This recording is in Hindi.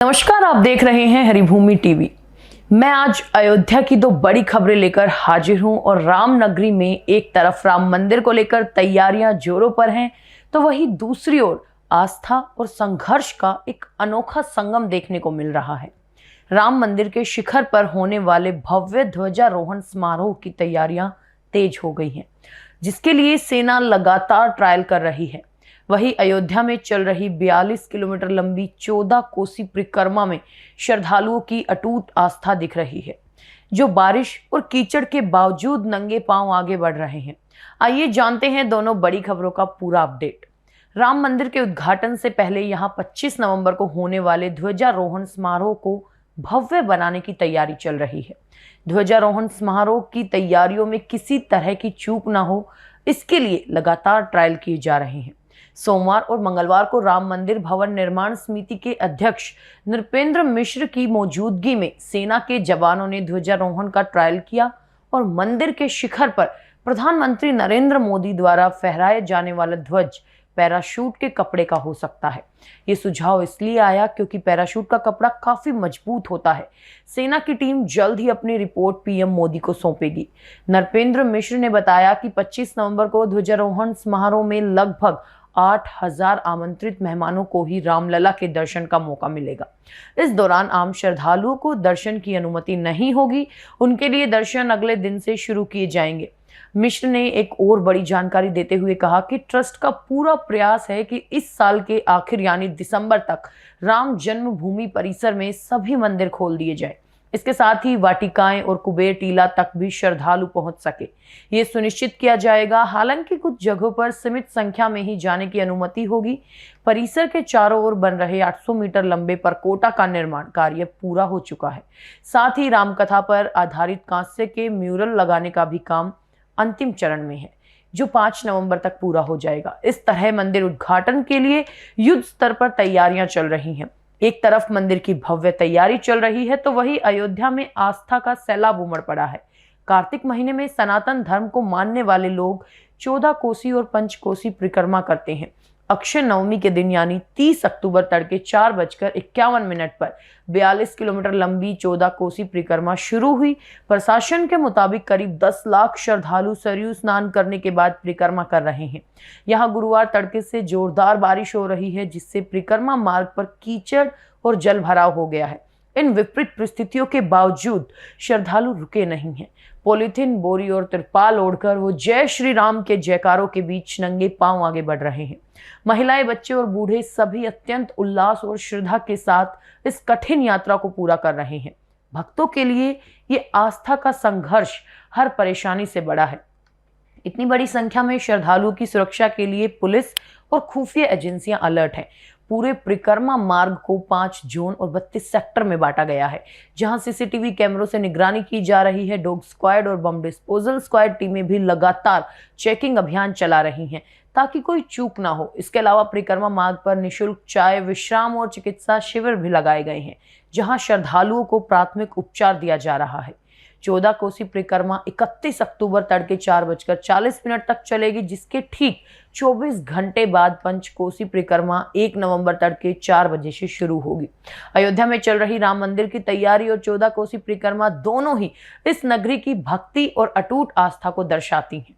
नमस्कार, आप देख रहे हैं हरिभूमि टीवी। मैं आज अयोध्या की दो बड़ी खबरें लेकर हाजिर हूं और राम नगरी में एक तरफ राम मंदिर को लेकर तैयारियां जोरों पर हैं, तो वहीं दूसरी ओर आस्था और संघर्ष का एक अनोखा संगम देखने को मिल रहा है। राम मंदिर के शिखर पर होने वाले भव्य ध्वजारोहण समारोह की तैयारियां तेज हो गई हैं, जिसके लिए सेना लगातार ट्रायल कर रही है। वहीं अयोध्या में चल रही 42 किलोमीटर लंबी 14 कोसी परिक्रमा में श्रद्धालुओं की अटूट आस्था दिख रही है, जो बारिश और कीचड़ के बावजूद नंगे पांव आगे बढ़ रहे हैं। आइए जानते हैं दोनों बड़ी खबरों का पूरा अपडेट। राम मंदिर के उद्घाटन से पहले यहां 25 नवंबर को होने वाले ध्वजारोहण समारोह को भव्य बनाने की तैयारी चल रही है। ध्वजारोहण समारोह की तैयारियों में किसी तरह की चूक ना हो, इसके लिए लगातार ट्रायल किए जा रहे हैं। सोमवार और मंगलवार को राम मंदिर भवन निर्माण समिति के अध्यक्ष नृपेंद्र मिश्र की मौजूदगी में सेना के जवानों ने ध्वजारोहण का ट्रायल किया और मंदिर के शिखर पर प्रधानमंत्री नरेंद्र मोदी द्वारा फहराए जाने वाला ध्वज पैराशूट के कपड़े का हो सकता है। ये सुझाव इसलिए आया क्योंकि पैराशूट का कपड़ा काफी मजबूत होता है। सेना की टीम जल्द ही अपनी रिपोर्ट पीएम मोदी को सौंपेगी। नृपेंद्र मिश्र ने बताया कि 25 नवंबर को ध्वजारोहण समारोह में लगभग 8,000 आमंत्रित मेहमानों को ही रामलला के दर्शन का मौका मिलेगा। इस दौरान आम श्रद्धालुओं को दर्शन की अनुमति नहीं होगी, उनके लिए दर्शन अगले दिन से शुरू किए जाएंगे। मिश्र ने एक और बड़ी जानकारी देते हुए कहा कि ट्रस्ट का पूरा प्रयास है कि इस साल के आखिर यानी दिसंबर तक राम जन्मभूमि परिसर में सभी मंदिर खोल दिए जाए। इसके साथ ही वाटिकाएं और कुबेर टीला तक भी श्रद्धालु पहुंच सके, ये सुनिश्चित किया जाएगा। हालांकि कुछ जगहों पर सीमित संख्या में ही जाने की अनुमति होगी। परिसर के चारों ओर बन रहे 800 मीटर लंबे परकोटा का निर्माण कार्य पूरा हो चुका है। साथ ही रामकथा पर आधारित कांस्य के म्यूरल लगाने का भी काम अंतिम चरण में है, जो 5 नवंबर तक पूरा हो जाएगा। इस तरह मंदिर उद्घाटन के लिए युद्ध स्तर पर तैयारियां चल रही हैं। एक तरफ मंदिर की भव्य तैयारी चल रही है, तो वहीं अयोध्या में आस्था का सैलाब उमड़ पड़ा है। कार्तिक महीने में सनातन धर्म को मानने वाले लोग 14 कोसी और पंचकोसी परिक्रमा करते हैं। अक्षय नवमी के दिन यानी 30 अक्टूबर तड़के 4:51 पर 42 किलोमीटर लंबी 14 कोसी परिक्रमा शुरू हुई। प्रशासन के मुताबिक करीब 10 लाख श्रद्धालु सरयू स्नान करने के बाद परिक्रमा कर रहे हैं। यहां गुरुवार तड़के से जोरदार बारिश हो रही है, जिससे परिक्रमा मार्ग पर कीचड़ और जल भराव हो गया है। इन विपरीत परिस्थितियों के बावजूद श्रद्धालु रुके नहीं हैं। पॉलीथीन, बोरी और तिरपाल ओढ़कर वो जय श्री राम के जयकारों के बीच नंगे पांव आगे बढ़ रहे हैं। महिलाएं, बच्चे और बूढ़े सभी अत्यंत उल्लास और श्रद्धा के साथ इस कठिन यात्रा को पूरा कर रहे हैं। भक्तों के लिए ये आस्था का संघर्ष हर परेशानी से बड़ा है। इतनी बड़ी संख्या में श्रद्धालुओं की सुरक्षा के लिए पुलिस और खुफिया एजेंसियां अलर्ट हैं। पूरे परिक्रमा मार्ग को 5 जोन और 32 सेक्टर में बांटा गया है, जहां सीसीटीवी कैमरों से निगरानी की जा रही है। डॉग स्क्वाड और बम डिस्पोजल स्क्वाड टीमें भी लगातार चेकिंग अभियान चला रही हैं, ताकि कोई चूक ना हो। इसके अलावा परिक्रमा मार्ग पर निःशुल्क चाय, विश्राम और चिकित्सा शिविर भी लगाए गए हैं, जहां श्रद्धालुओं को प्राथमिक उपचार दिया जा रहा है। 14 कोसी परिक्रमा 31 अक्टूबर तड़के 4:40 तक चलेगी, जिसके ठीक 24 घंटे बाद पंचकोसी परिक्रमा 1 नवंबर तड़के 4 बजे से शुरू होगी। अयोध्या में चल रही राम मंदिर की तैयारी और 14 कोसी परिक्रमा दोनों ही इस नगरी की भक्ति और अटूट आस्था को दर्शाती हैं।